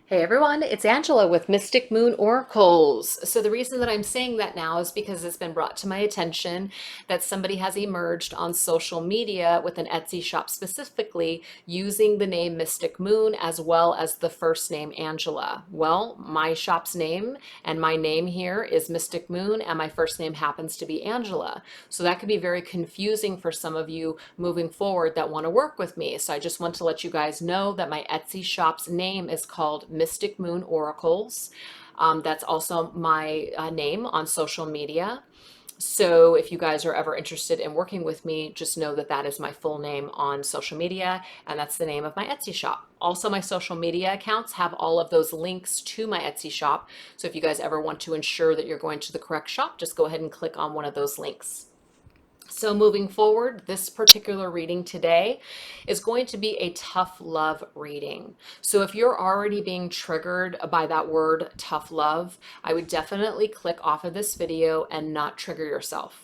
Hey everyone, it's Angela with Mystic Moon Oracles. So the reason that I'm saying that now is because it's been brought to my attention that somebody has emerged on social media with an Etsy shop specifically using the name Mystic Moon as well as the first name Angela. Well, my shop's name and my name here is Mystic Moon and my first name happens to be Angela. So that could be very confusing for some of you moving forward that want to work with me. So I just want to let you guys know that my Etsy shop's name is called Mystic Moon Oracles. That's also my name on social media. So if you guys are ever interested in working with me, just know that that is my full name on social media, and that's the name of my Etsy shop. Also, my social media accounts have all of those links to my Etsy shop. So if you guys ever want to ensure that you're going to the correct shop, just go ahead and click on one of those links. So moving forward, this particular reading today is going to be a tough love reading. So if you're already being triggered by that word tough love, I would definitely click off of this video and not trigger yourself.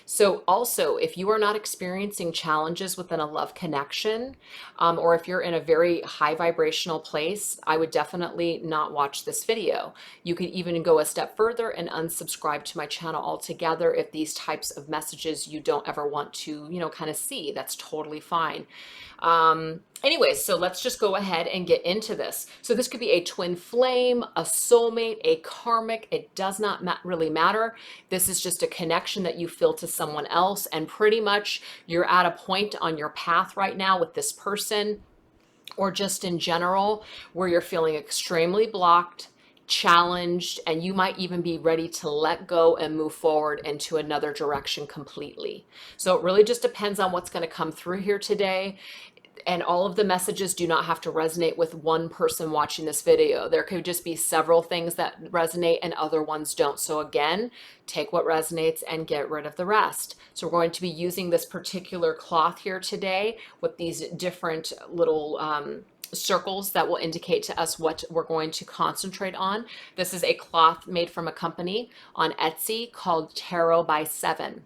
So also, if you are not experiencing challenges within a love connection, or if you're in a very high vibrational place, I would definitely not watch this video. You could even go a step further and unsubscribe to my channel altogether if these types of messages you don't ever want to, kind of see. That's totally fine. Anyways, so let's just go ahead and get into this. So this could be a twin flame, a soulmate, a karmic. It does not really matter. This is just a connection that you feel to someone else. And pretty much you're at a point on your path right now with this person, or just in general, where you're feeling extremely blocked, challenged, and you might even be ready to let go and move forward into another direction completely. So it really just depends on what's going to come through here today. And all of the messages do not have to resonate with one person watching this video. There could just be several things that resonate and other ones don't. So again, take what resonates and get rid of the rest. So we're going to be using this particular cloth here today with these different little circles that will indicate to us what we're going to concentrate on. This is a cloth made from a company on Etsy called Tarot by Seven.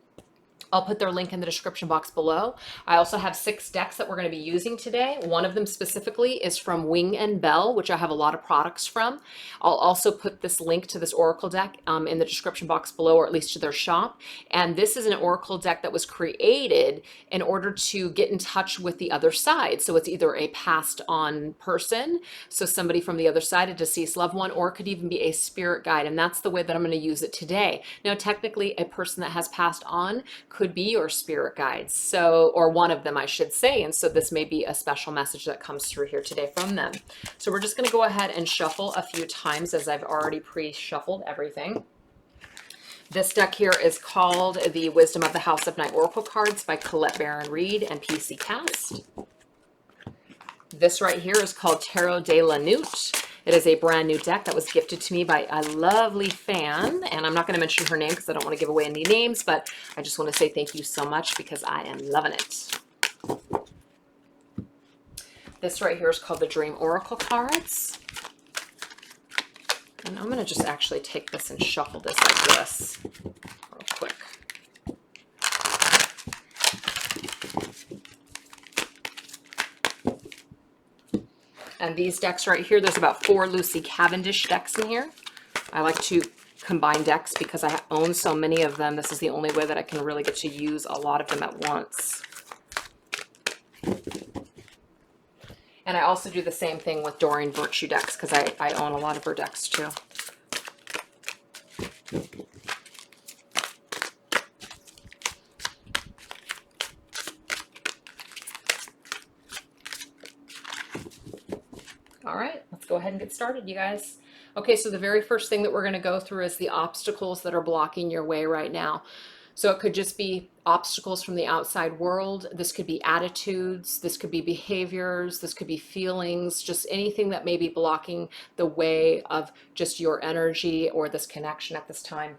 I'll put their link in the description box below. I also have 6 decks that we're going to be using today. One of them specifically is from Wing and Bell, which I have a lot of products from. I'll also put this link to this oracle deck in the description box below, or at least to their shop. And this is an oracle deck that was created in order to get in touch with the other side. So it's either a passed on person, so somebody from the other side, a deceased loved one, or it could even be a spirit guide. And that's the way that I'm going to use it today. Now, technically, a person that has passed on could be your spirit guides, so, or one of them, I should say. And so this may be a special message that comes through here today from them. So we're just going to go ahead and shuffle a few times, as I've already pre-shuffled everything. This deck here is called the Wisdom of the House of Night Oracle Cards by Colette Baron Reed and PC Cast. This right here is called Tarot de la Newt. It is a brand new deck that was gifted to me by a lovely fan, and I'm not going to mention her name because I don't want to give away any names, but I just want to say thank you so much because I am loving it. This right here is called the Dream Oracle Cards. And I'm going to just actually take this and shuffle this like this real quick. And these decks right here, there's about 4 Lucy Cavendish decks in here. I like to combine decks because I own so many of them. This is the only way that I can really get to use a lot of them at once. And I also do the same thing with Doreen Virtue decks because I own a lot of her decks too. All right, let's go ahead and get started, you guys. Okay, so the very first thing that we're going to go through is the obstacles that are blocking your way right now. So it could just be obstacles from the outside world. This could be attitudes. This could be behaviors. This could be feelings, just anything that may be blocking the way of just your energy or this connection at this time.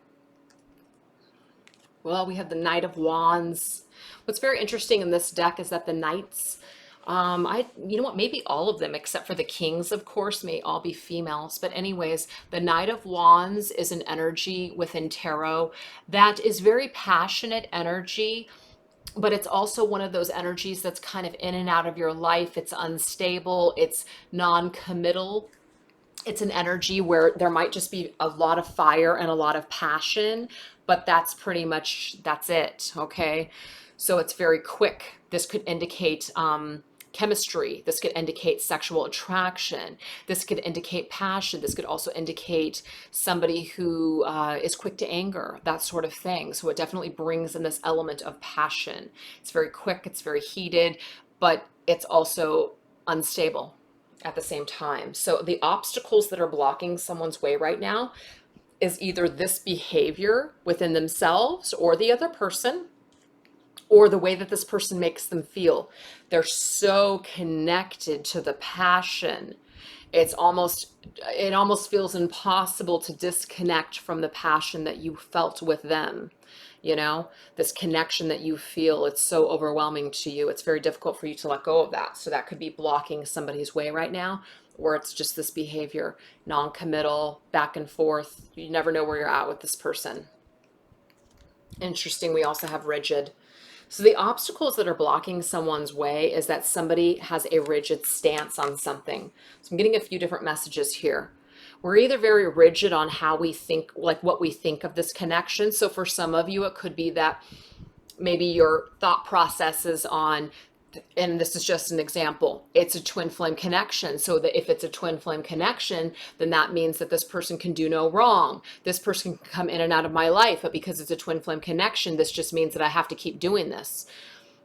Well, we have the Knight of Wands. What's very interesting in this deck is that the Knights, you know what, maybe all of them except for the Kings, of course, may all be females. But anyways, the Knight of Wands is an energy within tarot that is very passionate energy, but it's also one of those energies that's kind of in and out of your life. It's unstable, it's non-committal. It's an energy where there might just be a lot of fire and a lot of passion, but that's it. Okay. So it's very quick. This could indicate chemistry. This could indicate sexual attraction. This could indicate passion. This could also indicate somebody who is quick to anger, that sort of thing. So it definitely brings in this element of passion. It's very quick, it's very heated, but it's also unstable at the same time. So the obstacles that are blocking someone's way right now is either this behavior within themselves or the other person, or the way that this person makes them feel. They're so connected to the passion. It almost feels impossible to disconnect from the passion that you felt with them. This connection that you feel, it's so overwhelming to you. It's very difficult for you to let go of that. So that could be blocking somebody's way right now, or it's just this behavior, non-committal, back and forth. You never know where you're at with this person. Interesting, we also have rigid. So the obstacles that are blocking someone's way is that somebody has a rigid stance on something. So I'm getting a few different messages here. We're either very rigid on how we think, like what we think of this connection. So for some of you, it could be that maybe your thought processes on, and this is just an example, it's a twin flame connection. So that if it's a twin flame connection, then that means that this person can do no wrong. This person can come in and out of my life, but because it's a twin flame connection, this just means that I have to keep doing this.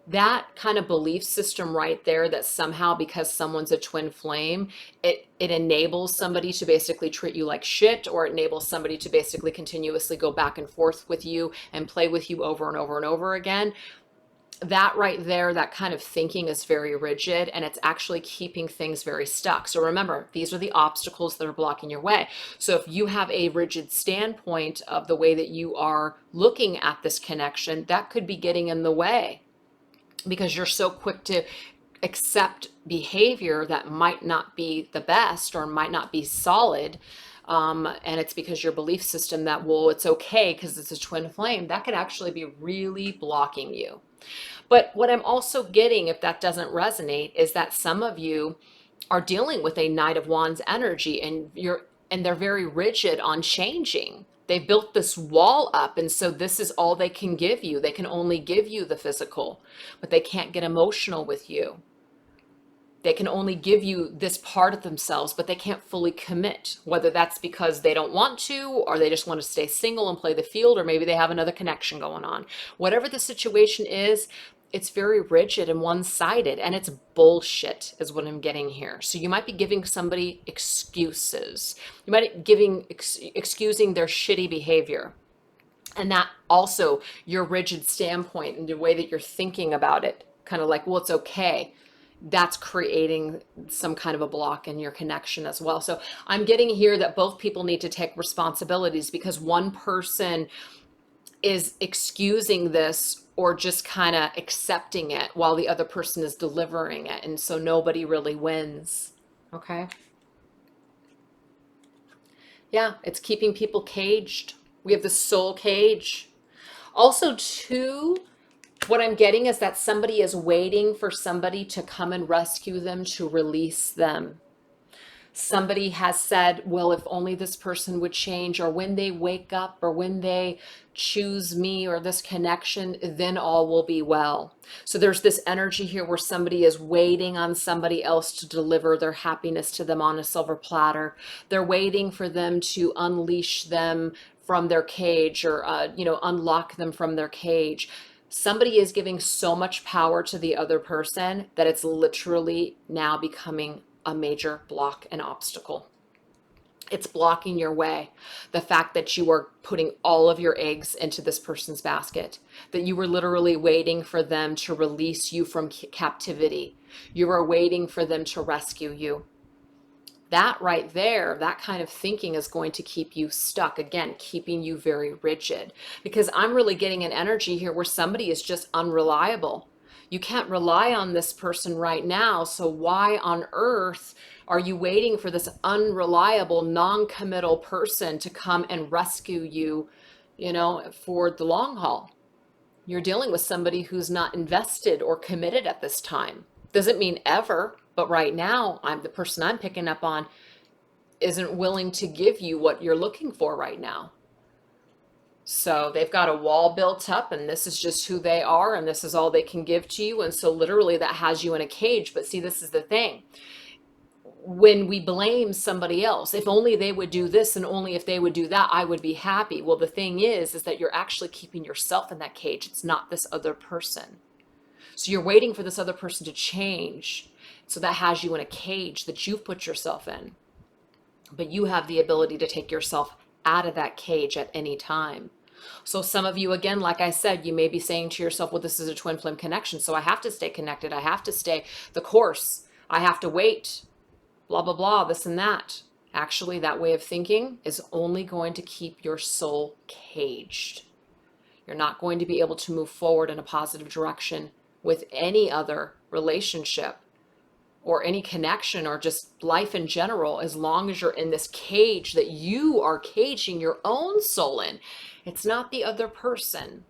That kind of belief system right there, that somehow because someone's a twin flame, it enables somebody to basically treat you like shit, or it enables somebody to basically continuously go back and forth with you and play with you over and over and over again. That right there, that kind of thinking is very rigid, and it's actually keeping things very stuck. So remember, these are the obstacles that are blocking your way. So if you have a rigid standpoint of the way that you are looking at this connection, that could be getting in the way, because you're so quick to accept behavior that might not be the best or might not be solid. And it's because your belief system that, well, it's okay because it's a twin flame, that could actually be really blocking you. But what I'm also getting, if that doesn't resonate, is that some of you are dealing with a Knight of Wands energy, and they're very rigid on changing. They built this wall up, and so this is all they can give you. They can only give you the physical, but they can't get emotional with you. They can only give you this part of themselves, but they can't fully commit, whether that's because they don't want to, or they just want to stay single and play the field, or maybe they have another connection going on. Whatever the situation is, it's very rigid and one-sided, and it's bullshit is what I'm getting here. So you might be giving somebody excuses. You might be excusing their shitty behavior. And that also, your rigid standpoint and the way that you're thinking about it, kind of like, well, it's okay, that's creating some kind of a block in your connection as well. So I'm getting here that both people need to take responsibilities, because one person is excusing this or just kind of accepting it while the other person is delivering it. And so nobody really wins. Okay. Yeah, it's keeping people caged. We have the soul cage. Also, too, what I'm getting is that somebody is waiting for somebody to come and rescue them, to release them. Somebody has said, well, if only this person would change, or when they wake up, or when they choose me or this connection, then all will be well. So there's this energy here where somebody is waiting on somebody else to deliver their happiness to them on a silver platter. They're waiting for them to unleash them from their cage, or unlock them from their cage. Somebody is giving so much power to the other person that it's literally now becoming a major block and obstacle. It's blocking your way. The fact that you are putting all of your eggs into this person's basket, that you were literally waiting for them to release you from captivity. You were waiting for them to rescue you. That right there, that kind of thinking is going to keep you stuck, again, keeping you very rigid. Because I'm really getting an energy here where somebody is just unreliable. You can't rely on this person right now, so why on earth are you waiting for this unreliable, non-committal person to come and rescue you, for the long haul? You're dealing with somebody who's not invested or committed at this time. Doesn't mean ever, but right now, the person I'm picking up on, isn't willing to give you what you're looking for right now. So they've got a wall built up, and this is just who they are, and this is all they can give to you. And so literally that has you in a cage. But see, this is the thing. When we blame somebody else, if only they would do this and only if they would do that, I would be happy. Well, the thing is that you're actually keeping yourself in that cage. It's not this other person. So you're waiting for this other person to change. So that has you in a cage that you've put yourself in. But you have the ability to take yourself out of that cage at any time. So some of you, again, like I said, you may be saying to yourself, well, this is a twin flame connection, so I have to stay connected. I have to stay the course. I have to wait, blah, blah, blah, this and that. Actually, that way of thinking is only going to keep your soul caged. You're not going to be able to move forward in a positive direction with any other relationship or any connection or just life in general, as long as you're in this cage that you are caging your own soul in. It's not the other person.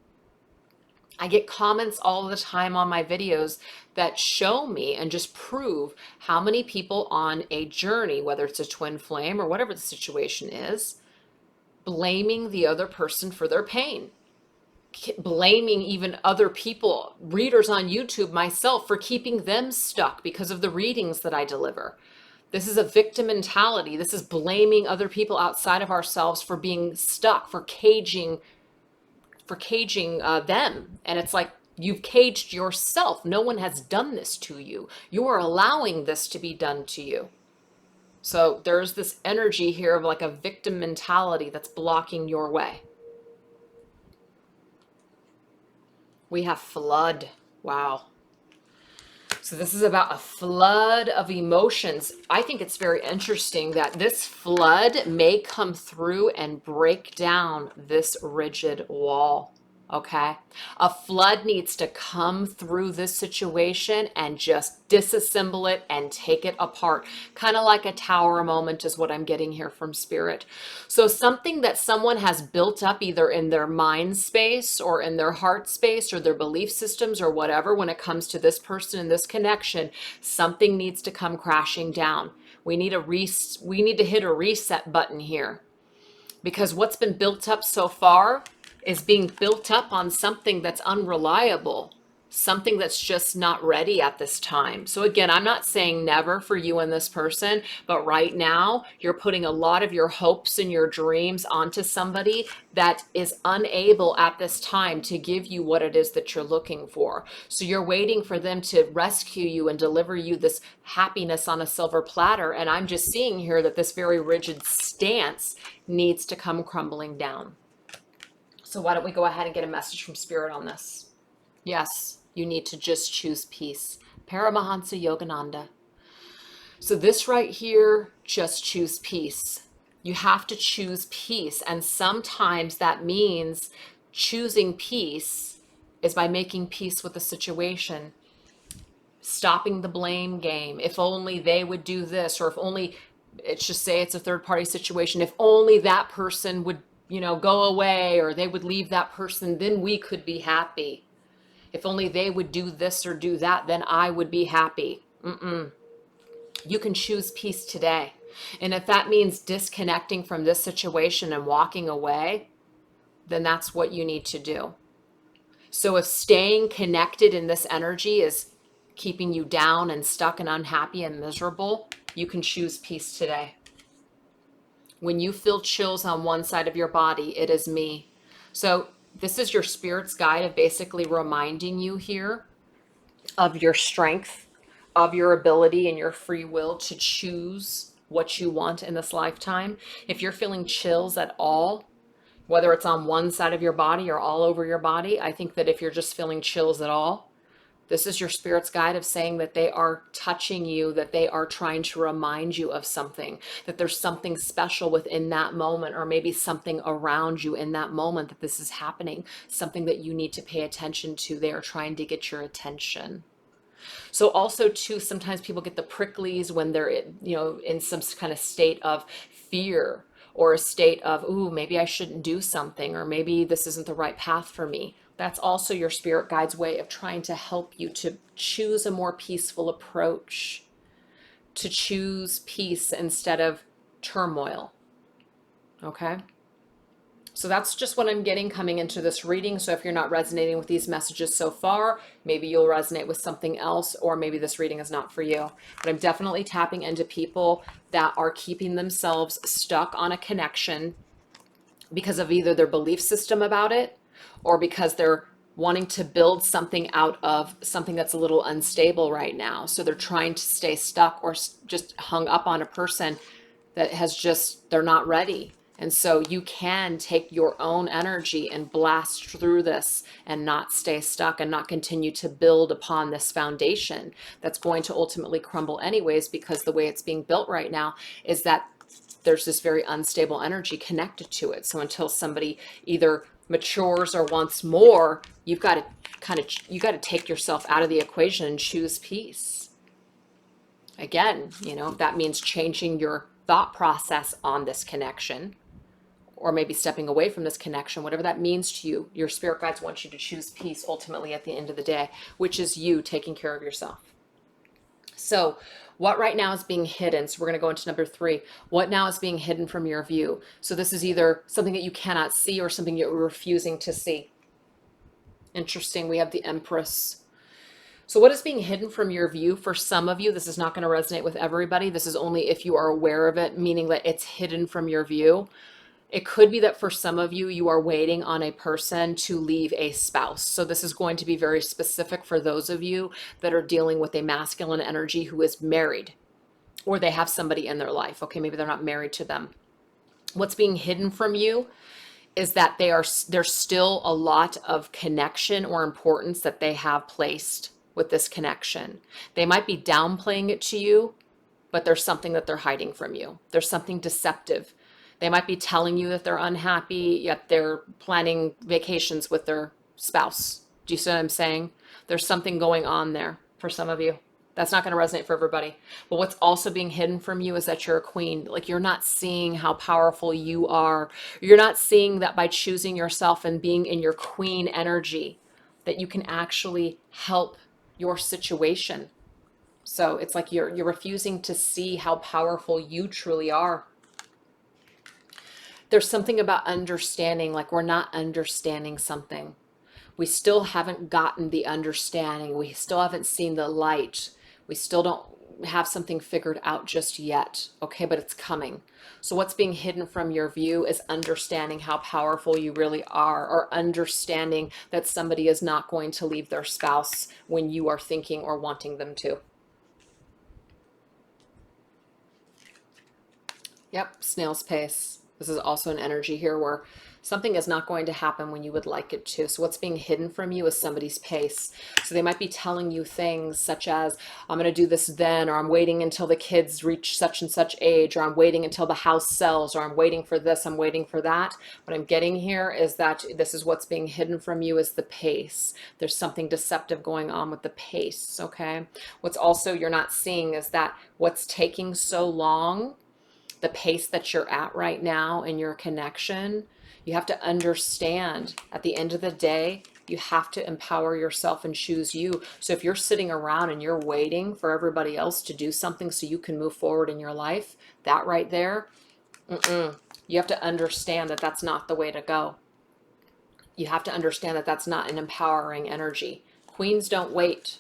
I get comments all the time on my videos that show me and just prove how many people on a journey, whether it's a twin flame or whatever the situation is, blaming the other person for their pain. Blaming even other people, readers on YouTube, myself, for keeping them stuck because of the readings that I deliver. This is a victim mentality. This is blaming other people outside of ourselves for being stuck, for caging them. And it's like, you've caged yourself. No one has done this to you. You are allowing this to be done to you. So there's this energy here of like a victim mentality that's blocking your way. We have flood. Wow. So this is about a flood of emotions. I think it's very interesting that this flood may come through and break down this rigid wall. Okay. A flood needs to come through this situation and just disassemble it and take it apart. Kind of like a tower moment is what I'm getting here from Spirit. So something that someone has built up either in their mind space or in their heart space or their belief systems or whatever, when it comes to this person and this connection, something needs to come crashing down. We need to hit a reset button here, because what's been built up so far is being built up on something that's unreliable, something that's just not ready at this time. So again, I'm not saying never for you and this person, but right now you're putting a lot of your hopes and your dreams onto somebody that is unable at this time to give you what it is that you're looking for. So you're waiting for them to rescue you and deliver you this happiness on a silver platter. And I'm just seeing here that this very rigid stance needs to come crumbling down. So why don't we go ahead and get a message from Spirit on this? Yes, you need to just choose peace. Paramahansa Yogananda. So this right here, just choose peace. You have to choose peace. And sometimes that means choosing peace is by making peace with the situation. Stopping the blame game. If only they would do this, or if only, it's just say it's a third party situation. If only that person would, go away, or they would leave that person, then we could be happy. If only they would do this or do that, then I would be happy. You can choose peace today. And if that means disconnecting from this situation and walking away, then that's what you need to do. So if staying connected in this energy is keeping you down and stuck and unhappy and miserable, you can choose peace today. When you feel chills on one side of your body, it is me. So this is your Spirit's guide of basically reminding you here of your strength, of your ability and your free will to choose what you want in this lifetime. If you're feeling chills at all, whether it's on one side of your body or all over your body, I think that if you're just feeling chills at all, this is your Spirit's guide of saying that they are touching you, that they are trying to remind you of something, that there's something special within that moment, or maybe something around you in that moment that this is happening, something that you need to pay attention to. They are trying to get your attention. So also too, sometimes people get the pricklies when they're, in some kind of state of fear, or a state of, ooh, maybe I shouldn't do something, or maybe this isn't the right path for me. That's also your Spirit guide's way of trying to help you to choose a more peaceful approach, to choose peace instead of turmoil. Okay. So that's just what I'm getting coming into this reading. So if you're not resonating with these messages so far, maybe you'll resonate with something else, or maybe this reading is not for you. But I'm definitely tapping into people that are keeping themselves stuck on a connection because of either their belief system about it, or because they're wanting to build something out of something that's a little unstable right now. So they're trying to stay stuck or just hung up on a person that has just, they're not ready. And so you can take your own energy and blast through this and not stay stuck and not continue to build upon this foundation that's going to ultimately crumble anyways, because the way it's being built right now is that there's this very unstable energy connected to it. So until somebody either matures or wants more, you've got to you got to take yourself out of the equation and choose peace. Again, you know, that means changing your thought process on this connection, or maybe stepping away from this connection, whatever that means to you. Your spirit guides want you to choose peace ultimately at the end of the day, which is you taking care of yourself. So what right now is being hidden? So we're going to go into number 3. What now is being hidden from your view? So this is either something that you cannot see or something you're refusing to see. Interesting. We have the Empress. So what is being hidden from your view? For some of you, this is not going to resonate with everybody. This is only if you are aware of it, meaning that it's hidden from your view. It could be that for some of you, you are waiting on a person to leave a spouse. So this is going to be very specific for those of you that are dealing with a masculine energy who is married, or they have somebody in their life. Okay, maybe they're not married to them. What's being hidden from you is that there's still a lot of connection or importance that they have placed with this connection. They might be downplaying it to you, but there's something that they're hiding from you. There's something deceptive. They might be telling you that they're unhappy, yet they're planning vacations with their spouse. Do you see what I'm saying? There's something going on there for some of you. That's not going to resonate for everybody. But what's also being hidden from you is that you're a queen. Like, you're not seeing how powerful you are. You're not seeing that by choosing yourself and being in your queen energy, that you can actually help your situation. So it's like you're refusing to see how powerful you truly are. There's something about understanding, like we're not understanding something. We still haven't gotten the understanding. We still haven't seen the light. We still don't have something figured out just yet. Okay, but it's coming. So what's being hidden from your view is understanding how powerful you really are, or understanding that somebody is not going to leave their spouse when you are thinking or wanting them to. Yep, snail's pace. This is also an energy here where something is not going to happen when you would like it to. So what's being hidden from you is somebody's pace. So they might be telling you things such as, I'm going to do this then, or I'm waiting until the kids reach such and such age, or I'm waiting until the house sells, or I'm waiting for this, I'm waiting for that. What I'm getting here is that this is what's being hidden from you is the pace. There's something deceptive going on with the pace, okay? What's also you're not seeing is that what's taking so long, the pace that you're at right now in your connection, you have to understand at the end of the day, you have to empower yourself and choose you. So if you're sitting around and you're waiting for everybody else to do something so you can move forward in your life, that right there, you have to understand that that's not the way to go. You have to understand that that's not an empowering energy. Queens don't wait.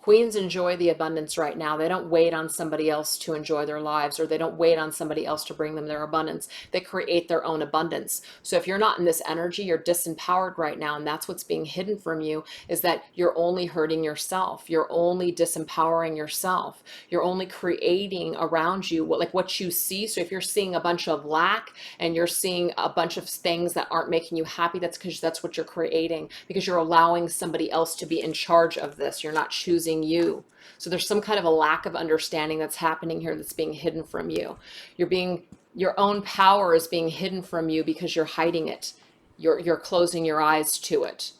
Queens enjoy the abundance right now. They don't wait on somebody else to enjoy their lives, or they don't wait on somebody else to bring them their abundance. They create their own abundance. So if you're not in this energy, you're disempowered right now, and that's what's being hidden from you, is that you're only hurting yourself. You're only disempowering yourself. You're only creating around you what you see. So if you're seeing a bunch of lack and you're seeing a bunch of things that aren't making you happy, that's because that's what you're creating, because you're allowing somebody else to be in charge of this. You're not choosing you. So there's some kind of a lack of understanding that's happening here that's being hidden from you. Your own power is being hidden from you because you're hiding it. You're closing your eyes to it.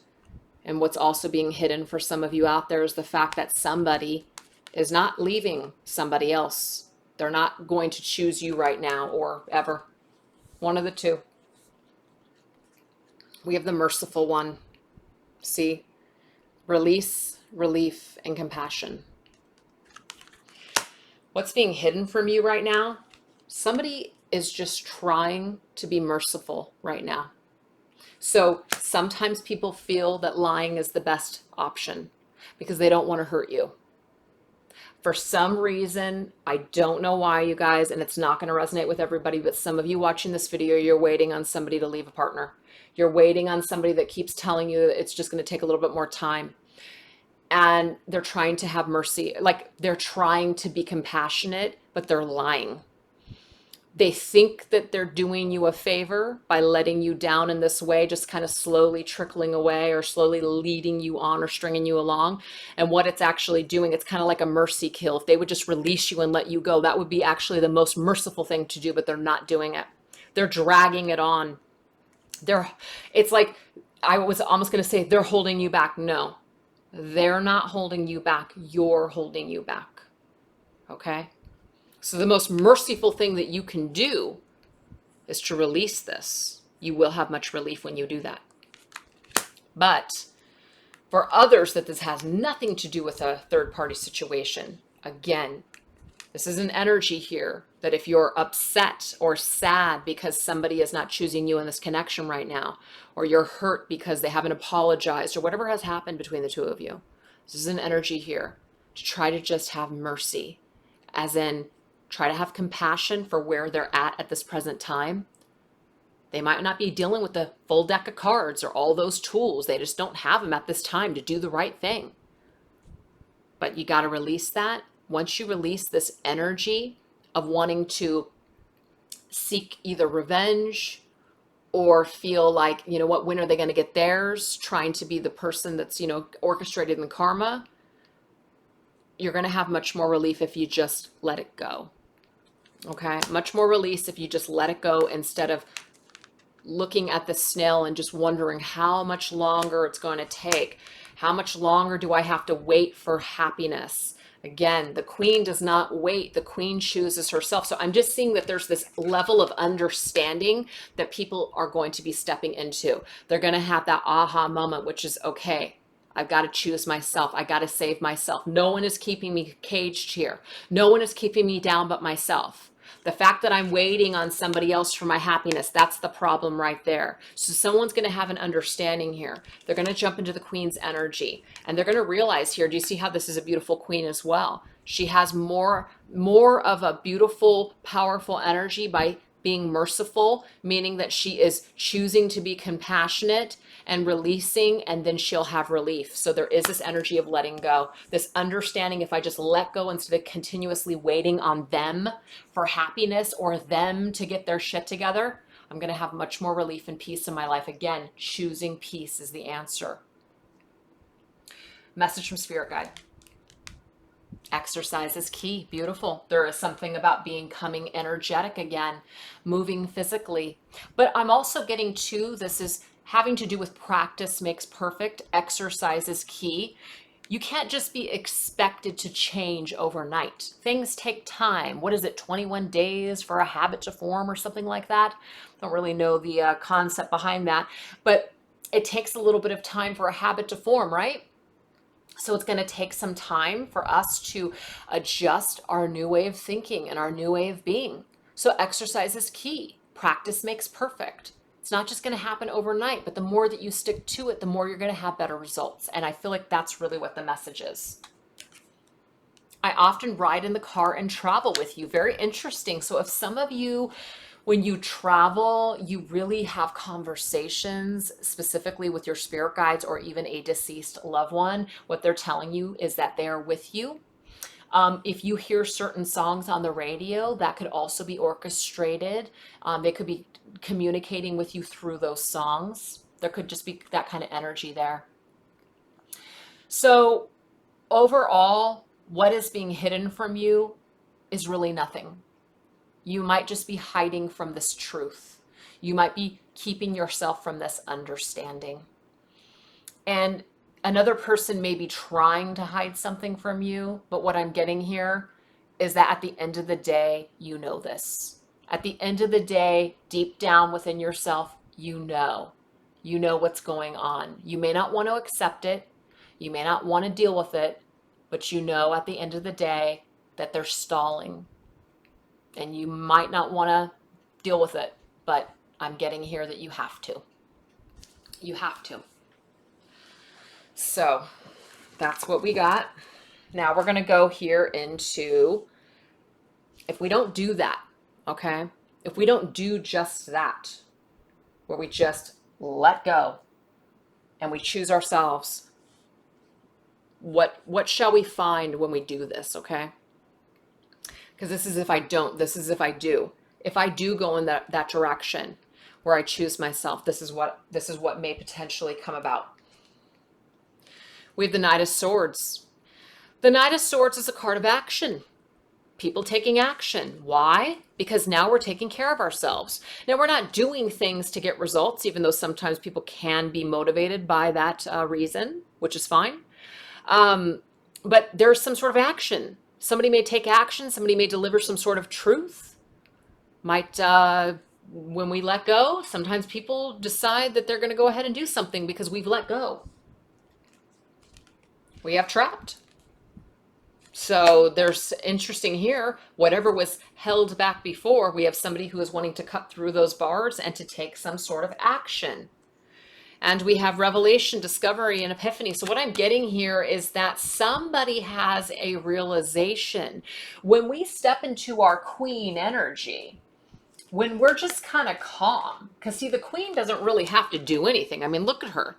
And what's also being hidden for some of you out there is the fact that somebody is not leaving somebody else. They're not going to choose you right now or ever. One of the two. We have the merciful one. See? Release, relief, and compassion. What's being hidden from you right now Somebody is just trying to be merciful right now. So sometimes people feel that lying is the best option because they don't want to hurt you. For some reason, I don't know why, you guys, and it's not going to resonate with everybody, but some of you watching this video, you're waiting on somebody to leave a partner. You're waiting on somebody that keeps telling you that it's just going to take a little bit more time. And they're trying to have mercy, like they're trying to be compassionate, but they're lying. They think that they're doing you a favor by letting you down in this way, just kind of slowly trickling away or slowly leading you on or stringing you along. And what it's actually doing, it's kind of like a mercy kill. If they would just release you and let you go, that would be actually the most merciful thing to do, but they're not doing it. They're dragging it on. It's like, I was almost going to say they're holding you back. No, they're not holding you back. You're holding you back. Okay? So the most merciful thing that you can do is to release this. You will have much relief when you do that. But for others that this has nothing to do with a third party situation, again, this is an energy here that if you're upset or sad because somebody is not choosing you in this connection right now, or you're hurt because they haven't apologized or whatever has happened between the two of you, this is an energy here to try to just have mercy, as in try to have compassion for where they're at this present time. They might not be dealing with the full deck of cards or all those tools. They just don't have them at this time to do the right thing. But you got to release that. Once you release this energy of wanting to seek either revenge or feel like, you know what, when are they going to get theirs, trying to be the person that's, you know, orchestrated in karma, you're going to have much more relief if you just let it go. Okay, much more release if you just let it go instead of looking at the snail and just wondering how much longer it's going to take. How much longer do I have to wait for happiness? Again, the queen does not wait. The queen chooses herself. So I'm just seeing that there's this level of understanding that people are going to be stepping into. They're going to have that aha moment, which is, okay, I've got to choose myself. I got to save myself. No one is keeping me caged here. No one is keeping me down but myself. The fact that I'm waiting on somebody else for my happiness, that's the problem right there. So someone's going to have an understanding here. They're going to jump into the queen's energy and they're going to realize here, do you see how this is a beautiful queen as well? She has more of a beautiful, powerful energy by being merciful, meaning that she is choosing to be compassionate and releasing, and then she'll have relief. So there is this energy of letting go, this understanding, if I just let go instead of continuously waiting on them for happiness or them to get their shit together, I'm going to have much more relief and peace in my life. Again, choosing peace is the answer. Message from Spirit Guide. Exercise is key. Beautiful. There is something about becoming energetic again, moving physically. But I'm also getting to, this is having to do with practice makes perfect. Exercise is key. You can't just be expected to change overnight. Things take time. What is it, 21 days for a habit to form or something like that? Don't really know the concept behind that, but it takes a little bit of time for a habit to form, right? So it's going to take some time for us to adjust our new way of thinking and our new way of being. So exercise is key. Practice makes perfect. It's not just going to happen overnight, but the more that you stick to it, the more you're going to have better results. And I feel like that's really what the message is. I often ride in the car and travel with you. Very interesting. So if some of you, when you travel, you really have conversations specifically with your spirit guides or even a deceased loved one, what they're telling you is that they are with you. If you hear certain songs on the radio, that could also be orchestrated. They could be communicating with you through those songs. There could just be that kind of energy there. So overall, what is being hidden from you is really nothing. You might just be hiding from this truth. You might be keeping yourself from this understanding. And another person may be trying to hide something from you, but what I'm getting here is that at the end of the day, you know this. At the end of the day, deep down within yourself, you know what's going on. You may not want to accept it. You may not want to deal with it, but you know at the end of the day that they're stalling. And you might not want to deal with it, but I'm getting here that you have to. You have to. So that's what we got. Now we're going to go here into, if we don't do that, okay? If we don't do just that, where we just let go and we choose ourselves, what shall we find when we do this, okay? Because this is if I don't, this is if I do. If I do go in that direction where I choose myself, this is what may potentially come about. We have the Knight of Swords. The Knight of Swords is a card of action. People taking action. Why? Because now we're taking care of ourselves. Now we're not doing things to get results, even though sometimes people can be motivated by that reason, which is fine. But there's some sort of action. Somebody may take action. Somebody may deliver some sort of truth. Might, when we let go, sometimes people decide that they're going to go ahead and do something because we've let go. We have trapped. So there's interesting here, whatever was held back before, we have somebody who is wanting to cut through those bars and to take some sort of action. And we have revelation, discovery, and epiphany. So what I'm getting here is that somebody has a realization. When we step into our queen energy, when we're just kind of calm, because see, the queen doesn't really have to do anything. I mean, look at her.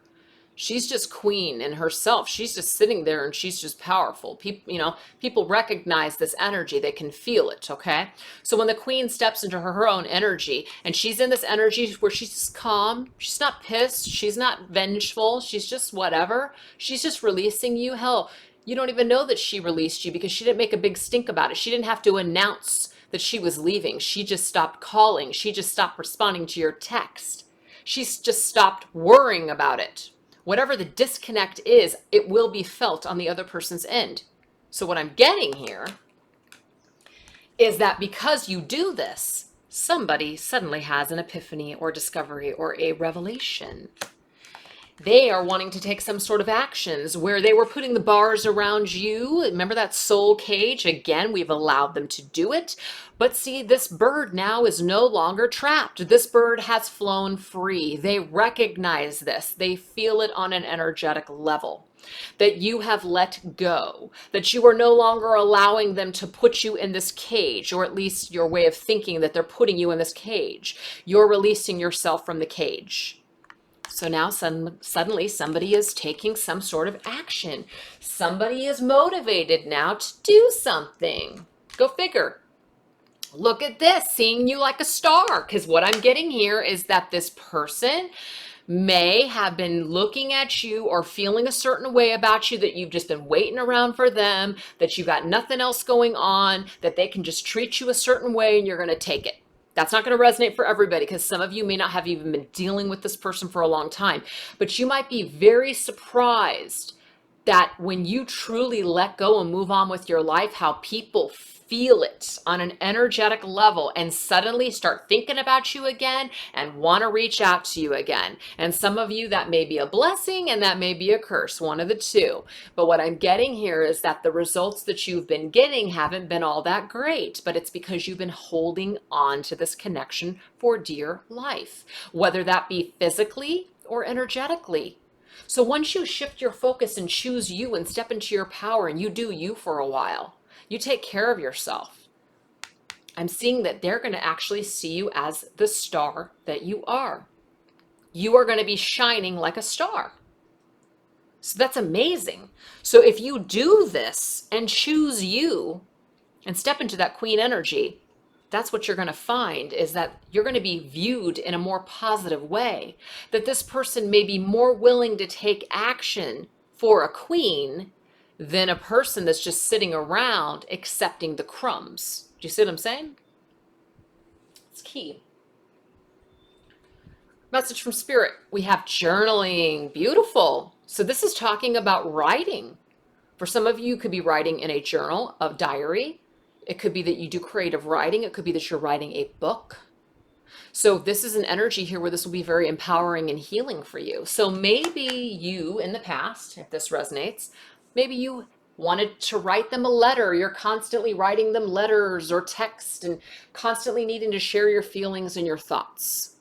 She's just queen in herself. She's just sitting there and she's just powerful. People recognize this energy. They can feel it, okay? So when the queen steps into her own energy and she's in this energy where she's just calm, she's not pissed, she's not vengeful, she's just whatever. She's just releasing you. Hell, you don't even know that she released you because she didn't make a big stink about it. She didn't have to announce that she was leaving. She just stopped calling. She just stopped responding to your text. She's just stopped worrying about it. Whatever the disconnect is, it will be felt on the other person's end. So what I'm getting here is that because you do this, somebody suddenly has an epiphany or discovery or a revelation. They are wanting to take some sort of actions where they were putting the bars around you. Remember that soul cage? Again, we've allowed them to do it. But see, this bird now is no longer trapped. This bird has flown free. They recognize this. They feel it on an energetic level. That you have let go. That you are no longer allowing them to put you in this cage, or at least your way of thinking that they're putting you in this cage. You're releasing yourself from the cage. So now suddenly somebody is taking some sort of action. Somebody is motivated now to do something. Go figure. Look at this, seeing you like a star. Because what I'm getting here is that this person may have been looking at you or feeling a certain way about you, that you've just been waiting around for them, that you got nothing else going on, that they can just treat you a certain way and you're going to take it. That's not going to resonate for everybody because some of you may not have even been dealing with this person for a long time. But you might be very surprised that when you truly let go and move on with your life, how people feel it on an energetic level and suddenly start thinking about you again and want to reach out to you again. And some of you, that may be a blessing and that may be a curse, one of the two. But what I'm getting here is that the results that you've been getting haven't been all that great, but it's because you've been holding on to this connection for dear life, whether that be physically or energetically. So once you shift your focus and choose you and step into your power and you do you for a while, you take care of yourself, I'm seeing that they're going to actually see you as the star that you are. You are going to be shining like a star. So that's amazing. So if you do this and choose you and step into that queen energy, that's what you're going to find, is that you're going to be viewed in a more positive way. That this person may be more willing to take action for a queen than a person that's just sitting around accepting the crumbs. Do you see what I'm saying? It's key. Message from Spirit. We have journaling. Beautiful. So this is talking about writing. For some of you, you could be writing in a journal, a diary. It could be that you do creative writing. It could be that you're writing a book. So this is an energy here where this will be very empowering and healing for you. So maybe you in the past, if this resonates, maybe you wanted to write them a letter. You're constantly writing them letters or text and constantly needing to share your feelings and your thoughts.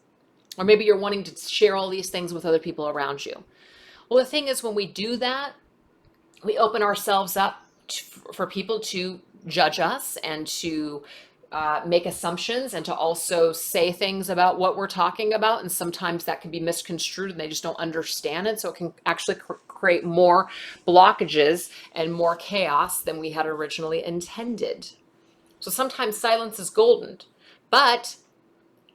Or maybe you're wanting to share all these things with other people around you. Well, the thing is, when we do that, we open ourselves up for people to judge us and to make assumptions and to also say things about what we're talking about. And sometimes that can be misconstrued and they just don't understand it. So it can actually create more blockages and more chaos than we had originally intended. So sometimes silence is golden, but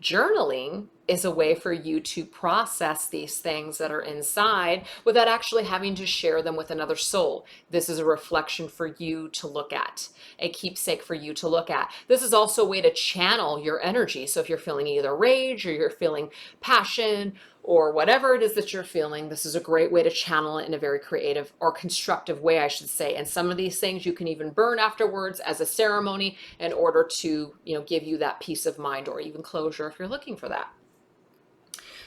journaling is a way for you to process these things that are inside without actually having to share them with another soul. This is a reflection for you to look at, a keepsake for you to look at. This is also a way to channel your energy. So if you're feeling either rage or you're feeling passion or whatever it is that you're feeling, this is a great way to channel it in a very creative or constructive way, I should say. And some of these things you can even burn afterwards as a ceremony in order to, give you that peace of mind or even closure if you're looking for that.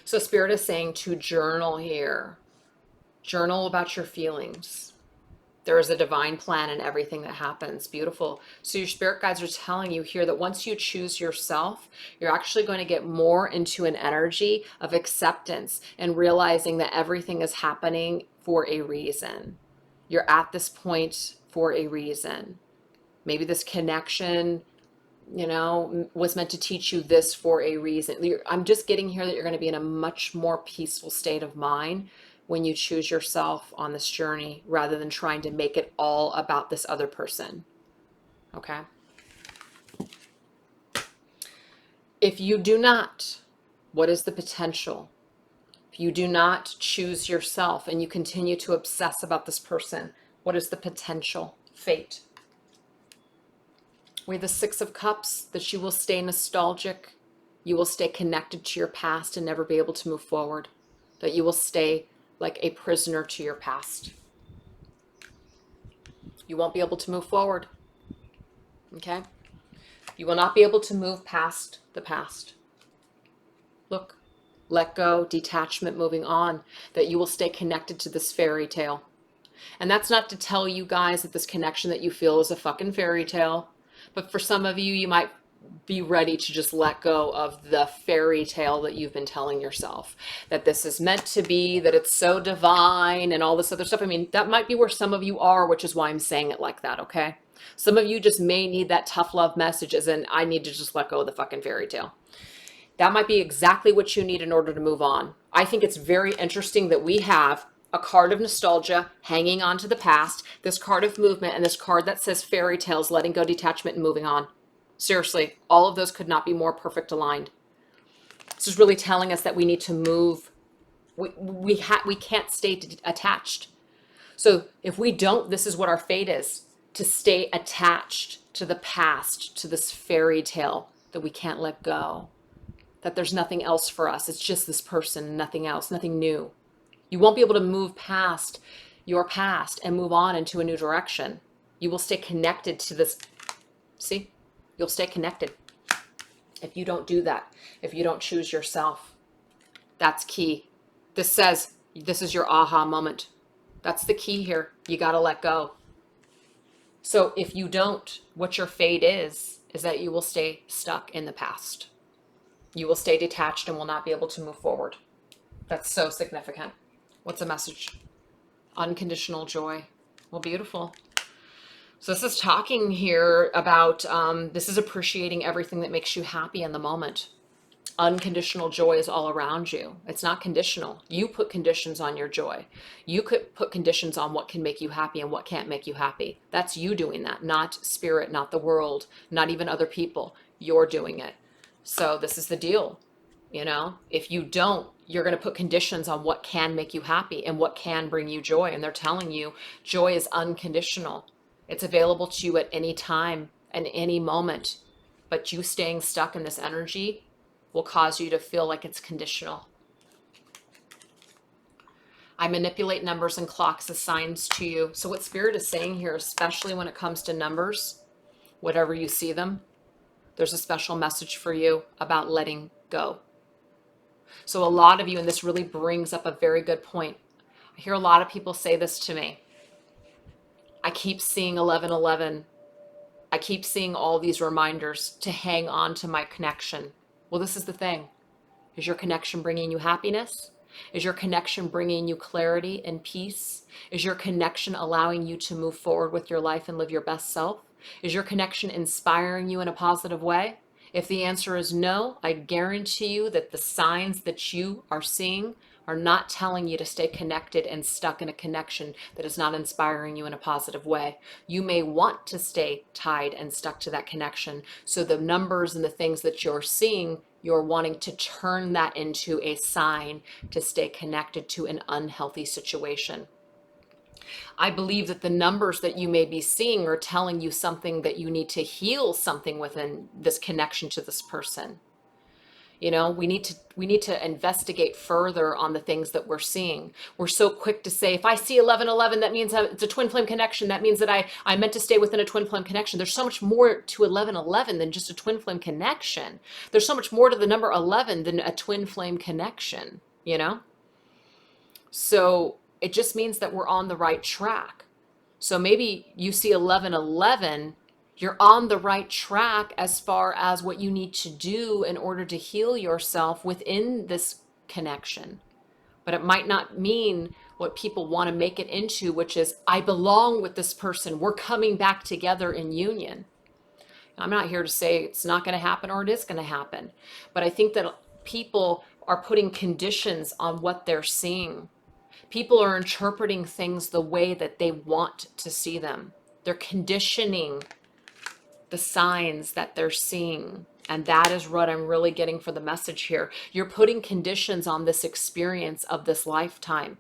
So Spirit is saying to journal here. Journal about your feelings. There is a divine plan in everything that happens. Beautiful. So your spirit guides are telling you here that once you choose yourself, you're actually going to get more into an energy of acceptance and realizing that everything is happening for a reason. You're at this point for a reason. Maybe this connection, was meant to teach you this for a reason. I'm just getting here that you're going to be in a much more peaceful state of mind when you choose yourself on this journey rather than trying to make it all about this other person. Okay? If you do not, what is the potential? If you do not choose yourself and you continue to obsess about this person, what is the potential fate? We have the Six of Cups, that you will stay nostalgic, you will stay connected to your past and never be able to move forward, that you will stay like a prisoner to your past. You won't be able to move forward. Okay? You will not be able to move past the past. Look, let go, detachment, moving on, that you will stay connected to this fairy tale. And that's not to tell you guys that this connection that you feel is a fucking fairy tale. But for some of you, you might be ready to just let go of the fairy tale that you've been telling yourself, that this is meant to be, that it's so divine and all this other stuff. I mean, that might be where some of you are, which is why I'm saying it like that, okay? Some of you just may need that tough love message, as in, I need to just let go of the fucking fairy tale. That might be exactly what you need in order to move on. I think it's very interesting that we have a card of nostalgia, hanging on to the past, this card of movement, and this card that says fairy tales, letting go, detachment, and moving on. Seriously, all of those could not be more perfect aligned. This is really telling us that we need to move. We can't stay attached. So if we don't, this is what our fate is, to stay attached to the past, to this fairy tale that we can't let go, that there's nothing else for us. It's just this person, nothing else, nothing new. You won't be able to move past your past and move on into a new direction. You will stay connected to this. See? You'll stay connected if you don't do that, if you don't choose yourself. That's key. This says this is your aha moment. That's the key here. You got to let go. So if you don't, what your fate is that you will stay stuck in the past. You will stay detached and will not be able to move forward. That's so significant. What's the message? Unconditional joy. Well, beautiful. So this is talking here about, this is appreciating everything that makes you happy in the moment. Unconditional joy is all around you. It's not conditional. You put conditions on your joy. You could put conditions on what can make you happy and what can't make you happy. That's you doing that, not spirit, not the world, not even other people. You're doing it. So this is the deal. If you don't, you're going to put conditions on what can make you happy and what can bring you joy. And they're telling you joy is unconditional. It's available to you at any time and any moment. But you staying stuck in this energy will cause you to feel like it's conditional. I manipulate numbers and clocks as signs to you. So what Spirit is saying here, especially when it comes to numbers, whatever you see them, there's a special message for you about letting go. So a lot of you, and this really brings up a very good point. I hear a lot of people say this to me. I keep seeing 1111. I keep seeing all these reminders to hang on to my connection. Well, this is the thing. Is your connection bringing you happiness? Is your connection bringing you clarity and peace? Is your connection allowing you to move forward with your life and live your best self? Is your connection inspiring you in a positive way? If the answer is no, I guarantee you that the signs that you are seeing are not telling you to stay connected and stuck in a connection that is not inspiring you in a positive way. You may want to stay tied and stuck to that connection. So the numbers and the things that you're seeing, you're wanting to turn that into a sign to stay connected to an unhealthy situation. I believe that the numbers that you may be seeing are telling you something, that you need to heal something within this connection to this person. You know, we need to investigate further on the things that we're seeing. We're so quick to say, if I see 1111, that means it's a twin flame connection. That means that I meant to stay within a twin flame connection. There's so much more to 1111 than just a twin flame connection. There's so much more to the number 11 than a twin flame connection, you know? So it just means that we're on the right track. So maybe you see 1111, you're on the right track as far as what you need to do in order to heal yourself within this connection. But it might not mean what people want to make it into, which is, I belong with this person. We're coming back together in union. I'm not here to say it's not going to happen or it is going to happen. But I think that people are putting conditions on what they're seeing. People are interpreting things the way that they want to see them. They're conditioning the signs that they're seeing. And that is what I'm really getting for the message here. You're putting conditions on this experience of this lifetime.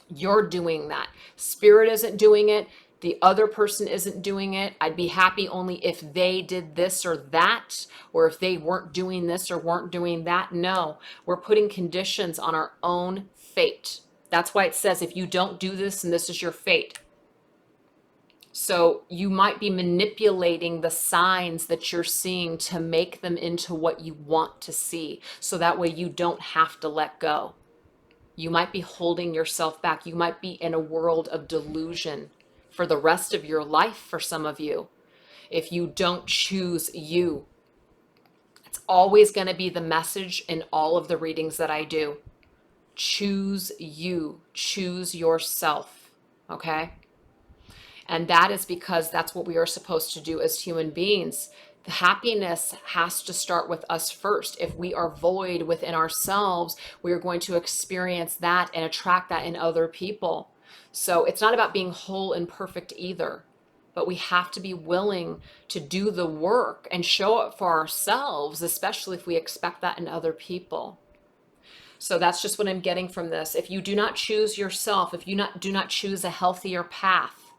You're doing that. Spirit isn't doing it. The other person isn't doing it. I'd be happy only if they did this or that, or if they weren't doing this or weren't doing that. No, we're putting conditions on our own fate. That's why it says, if you don't do this, and this is your fate. So you might be manipulating the signs that you're seeing to make them into what you want to see. So that way you don't have to let go. You might be holding yourself back. You might be in a world of delusion for the rest of your life for some of you. If you don't choose you, it's always going to be the message in all of the readings that I do. Choose you, choose yourself, okay? And that is because that's what we are supposed to do as human beings. The happiness has to start with us first. If we are void within ourselves, we are going to experience that and attract that in other people. So it's not about being whole and perfect either, but we have to be willing to do the work and show up for ourselves, especially if we expect that in other people. So that's just what I'm getting from this. If you do not choose yourself, if you do not choose a healthier path,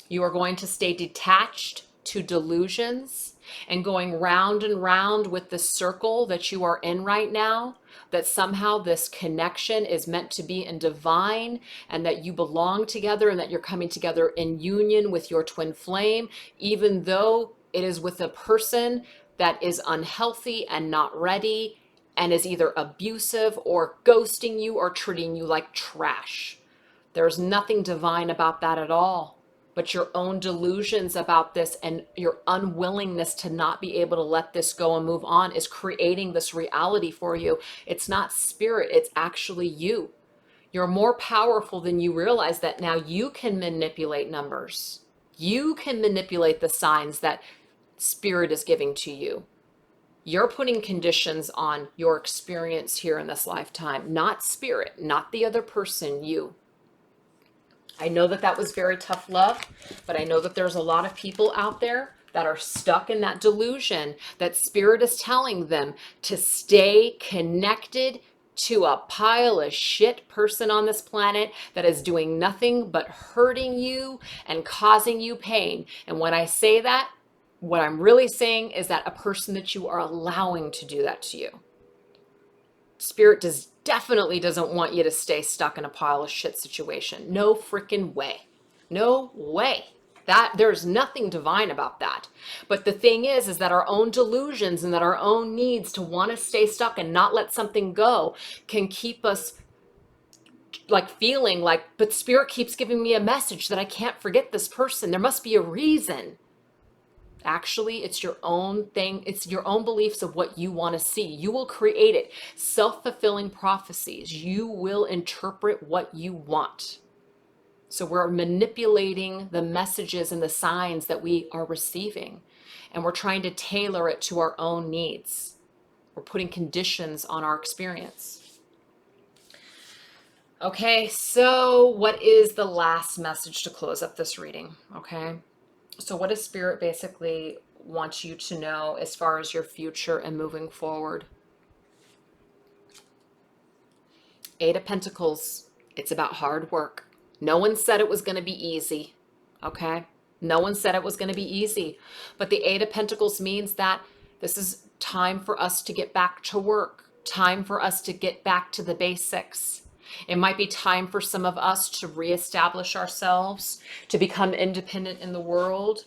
you are going to stay detached to delusions and going round and round with the circle that you are in right now, that somehow this connection is meant to be in divine and that you belong together and that you're coming together in union with your twin flame, even though it is with a person that is unhealthy and not ready and is either abusive or ghosting you or treating you like trash. There's nothing divine about that at all. But your own delusions about this and your unwillingness to not be able to let this go and move on is creating this reality for you. It's not spirit, it's actually you. You're more powerful than you realize that now. You can manipulate numbers. You can manipulate the signs that spirit is giving to you. You're putting conditions on your experience here in this lifetime, not spirit, not the other person, you. I know that that was very tough love, but I know that there's a lot of people out there that are stuck in that delusion that spirit is telling them to stay connected to a pile of shit person on this planet that is doing nothing but hurting you and causing you pain. And when I say that, what I'm really saying is that a person that you are allowing to do that to you. Spirit definitely doesn't want you to stay stuck in a pile of shit situation. No freaking way. No way. That there's nothing divine about that. But the thing is that our own delusions and that our own needs to want to stay stuck and not let something go can keep us like feeling like, but spirit keeps giving me a message that I can't forget this person. There must be a reason. Actually, it's your own thing. It's your own beliefs of what you want to see. You will create it. Self-fulfilling prophecies. You will interpret what you want. So we're manipulating the messages and the signs that we are receiving, and we're trying to tailor it to our own needs. We're putting conditions on our experience. Okay, so what is the last message to close up this reading? Okay, so what does Spirit basically want you to know as far as your future and moving forward? Eight of Pentacles, it's about hard work. No one said it was going to be easy, okay? No one said it was going to be easy. But the Eight of Pentacles means that this is time for us to get back to work, time for us to get back to the basics. It might be time for some of us to reestablish ourselves, to become independent in the world,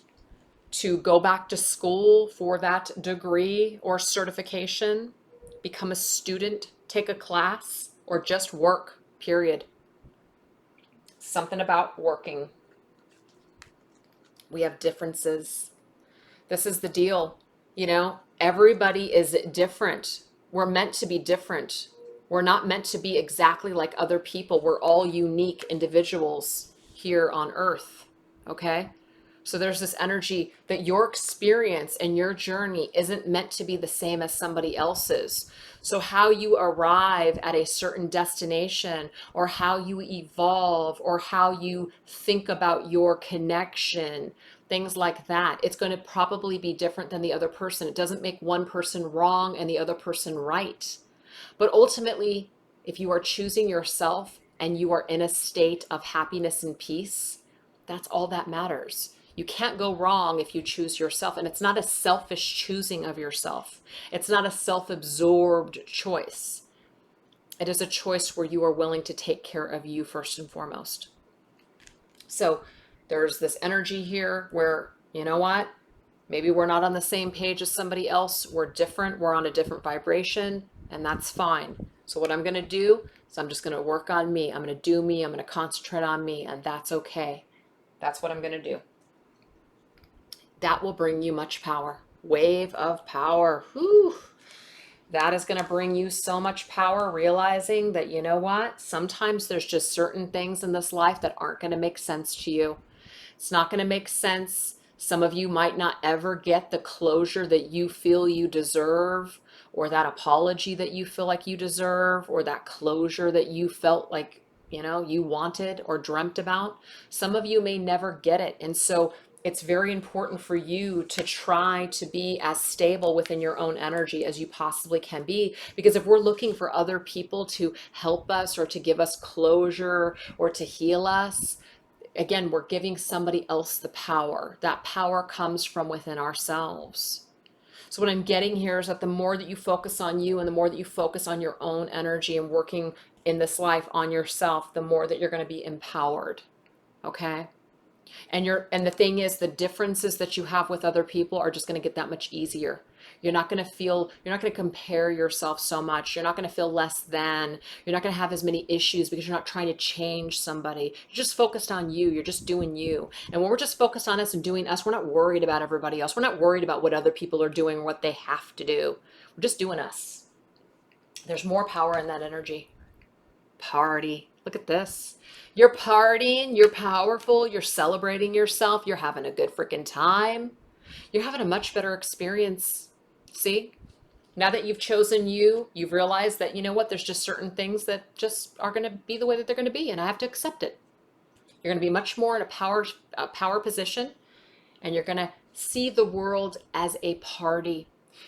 to go back to school for that degree or certification, become a student, take a class, or just work, period. Something about working. We have differences. This is the deal. You know, everybody is different. We're meant to be different. We're not meant to be exactly like other people. We're all unique individuals here on earth. Okay? So there's this energy that your experience and your journey isn't meant to be the same as somebody else's. So how you arrive at a certain destination, or how you evolve, or how you think about your connection, things like that, it's going to probably be different than the other person. It doesn't make one person wrong and the other person right. But ultimately, if you are choosing yourself and you are in a state of happiness and peace, that's all that matters. You can't go wrong if you choose yourself. And it's not a selfish choosing of yourself. It's not a self-absorbed choice. It is a choice where you are willing to take care of you first and foremost. So there's this energy here where, you know what? Maybe we're not on the same page as somebody else. We're different. We're on a different vibration, and that's fine. So what I'm going to do is I'm just going to work on me. I'm going to do me. I'm going to concentrate on me, and that's okay. That's what I'm going to do. That will bring you much power. Wave of power. Whew. That is going to bring you so much power, realizing that, you know what? Sometimes there's just certain things in this life that aren't going to make sense to you. It's not going to make sense. Some of you might not ever get the closure that you feel you deserve, or that apology that you feel like you deserve, or that closure that you felt like, you know, you wanted or dreamt about. Some of you may never get it. And so it's very important for you to try to be as stable within your own energy as you possibly can be. Because if we're looking for other people to help us or to give us closure or to heal us, again, we're giving somebody else the power. That power comes from within ourselves. So what I'm getting here is that the more that you focus on you and the more that you focus on your own energy and working in this life on yourself, the more that you're going to be empowered. Okay? And the thing is, the differences that you have with other people are just going to get that much easier. You're not going to compare yourself so much. You're not going to feel less than. You're not going to have as many issues because you're not trying to change somebody. You're just focused on you. You're just doing you. And when we're just focused on us and doing us, we're not worried about everybody else. We're not worried about what other people are doing or what they have to do. We're just doing us. There's more power in that energy. Party. Look at this. You're partying, you're powerful, you're celebrating yourself, you're having a good freaking time. You're having a much better experience. See? Now that you've chosen you, you've realized that, you know what, there's just certain things that just are going to be the way that they're going to be, and I have to accept it. You're going to be much more in a power position, and you're going to see the world as a party.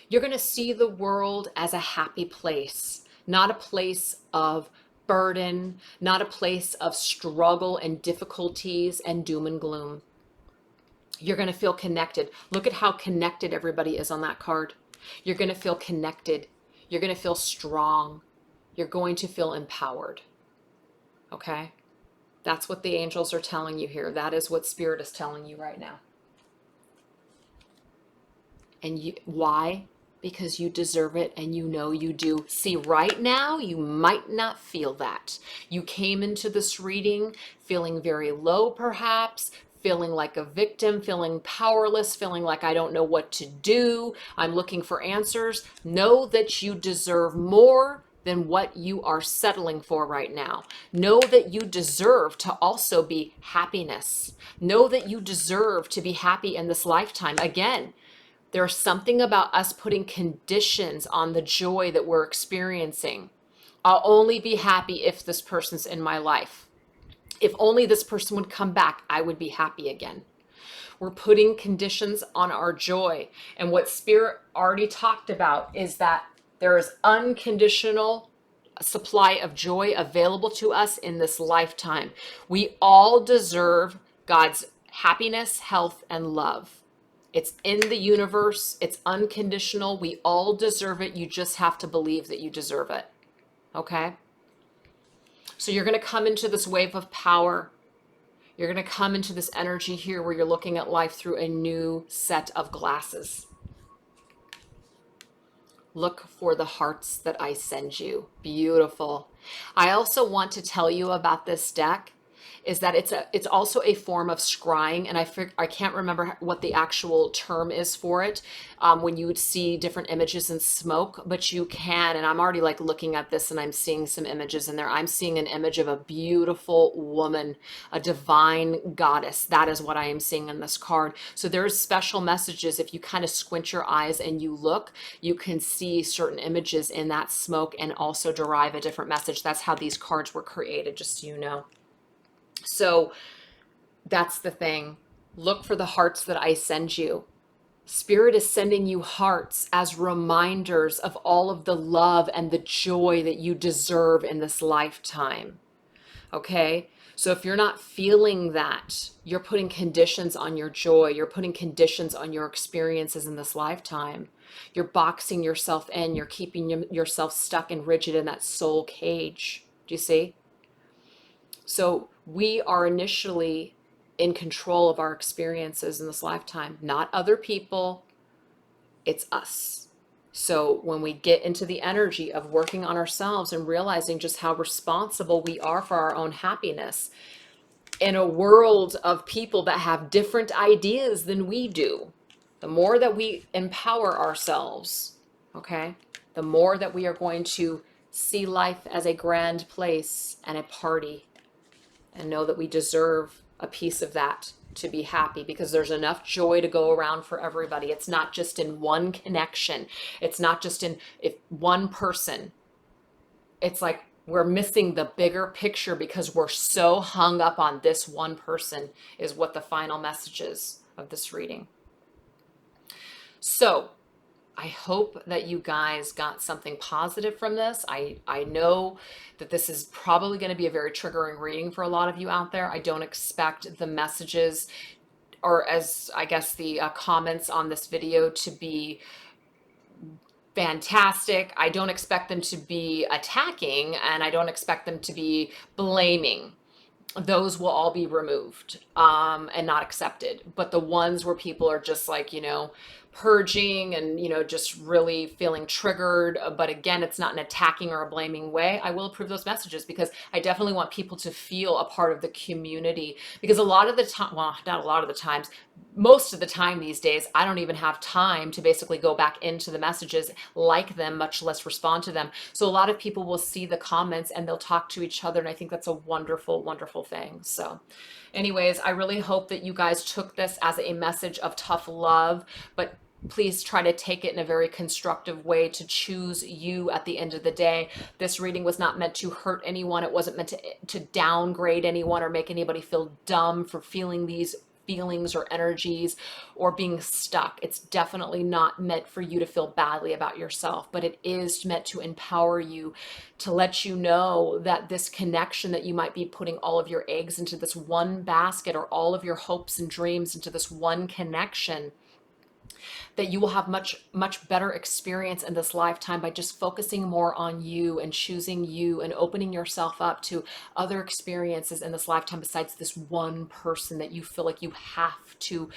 You're going to see the world as a happy place, not a place of burden, not a place of struggle and difficulties and doom and gloom. You're going to feel connected. Look at how connected everybody is on that card. You're going to feel connected. You're going to feel strong. You're going to feel empowered. Okay? That's what the angels are telling you here. That is what Spirit is telling you right now. And why? because you deserve it and you know you do. See, right now, you might not feel that. You came into this reading feeling very low, perhaps, feeling like a victim, feeling powerless, feeling like I don't know what to do. I'm looking for answers. Know that you deserve more than what you are settling for right now. Know that you deserve to also be happiness. Know that you deserve to be happy in this lifetime. Again, there's something about us putting conditions on the joy that we're experiencing. I'll only be happy if this person's in my life. If only this person would come back, I would be happy again. We're putting conditions on our joy. And what Spirit already talked about is that there is unconditional supply of joy available to us in this lifetime. We all deserve God's happiness, health, and love. It's in the universe. It's unconditional. We all deserve it. You just have to believe that you deserve it. Okay? So you're going to come into this wave of power. You're going to come into this energy here where you're looking at life through a new set of glasses. Look for the hearts that I send you. Beautiful. I also want to tell you about this deck is that it's also a form of scrying, and I can't remember what the actual term is for it when you would see different images in smoke, but you can, and I'm already like looking at this and I'm seeing some images in there. I'm seeing an image of a beautiful woman, a divine goddess. That is what I am seeing in this card. So there's special messages. If you kind of squint your eyes and you look, you can see certain images in that smoke and also derive a different message. That's how these cards were created, just so you know. So that's the thing. Look for the hearts that I send you. Spirit is sending you hearts as reminders of all of the love and the joy that you deserve in this lifetime. Okay? So if you're not feeling that, you're putting conditions on your joy. You're putting conditions on your experiences in this lifetime. You're boxing yourself in. You're keeping yourself stuck and rigid in that soul cage. Do you see? So we are initially in control of our experiences in this lifetime, not other people, it's us. So when we get into the energy of working on ourselves and realizing just how responsible we are for our own happiness in a world of people that have different ideas than we do, the more that we empower ourselves, okay, the more that we are going to see life as a grand place and a party, and know that we deserve a piece of that to be happy, because there's enough joy to go around for everybody. It's not just in one connection. It's not just in one person. It's like we're missing the bigger picture because we're so hung up on this one person, is what the final message is of this reading. So I hope that you guys got something positive from this. I know that this is probably going to be a very triggering reading for a lot of you out there. I don't expect the messages, or as I guess the comments on this video, to be fantastic. I don't expect them to be attacking, and I don't expect them to be blaming. Those will all be removed and not accepted. But the ones where people are just like, purging and, just really feeling triggered, but again, it's not an attacking or a blaming way, I will approve those messages, because I definitely want people to feel a part of the community. Because a lot of the time, well, not a lot of the times, most of the time these days, I don't even have time to basically go back into the messages, like them, much less respond to them. So a lot of people will see the comments and they'll talk to each other. And I think that's a wonderful, wonderful thing. So anyways, I really hope that you guys took this as a message of tough love, but please try to take it in a very constructive way to choose you at the end of the day. This reading was not meant to hurt anyone. It wasn't meant to downgrade anyone or make anybody feel dumb for feeling these feelings or energies or being stuck. It's definitely not meant for you to feel badly about yourself, but it is meant to empower you, to let you know that this connection, that you might be putting all of your eggs into this one basket, or all of your hopes and dreams into this one connection, that you will have much better experience in this lifetime by just focusing more on you and choosing you and opening yourself up to other experiences in this lifetime besides this one person that you feel like you have to,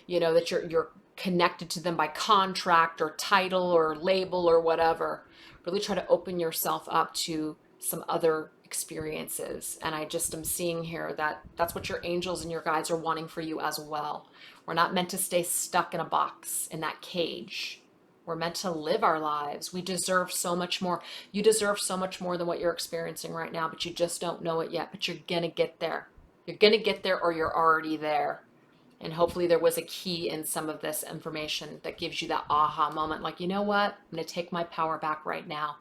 that you're connected to them by contract or title or label or whatever. Really try to open yourself up to some other experiences. And I just am seeing here that that's what your angels and your guides are wanting for you as well. We're not meant to stay stuck in a box, in that cage. We're meant to live our lives. We deserve so much more. You deserve so much more than what you're experiencing right now, but you just don't know it yet. But you're going to get there. You're going to get there, or you're already there. And hopefully there was a key in some of this information that gives you that aha moment. Like, you know what? I'm going to take my power back right now.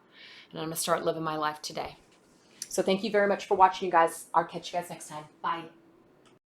And I'm going to start living my life today. So thank you very much for watching, you guys. I'll catch you guys next time. Bye.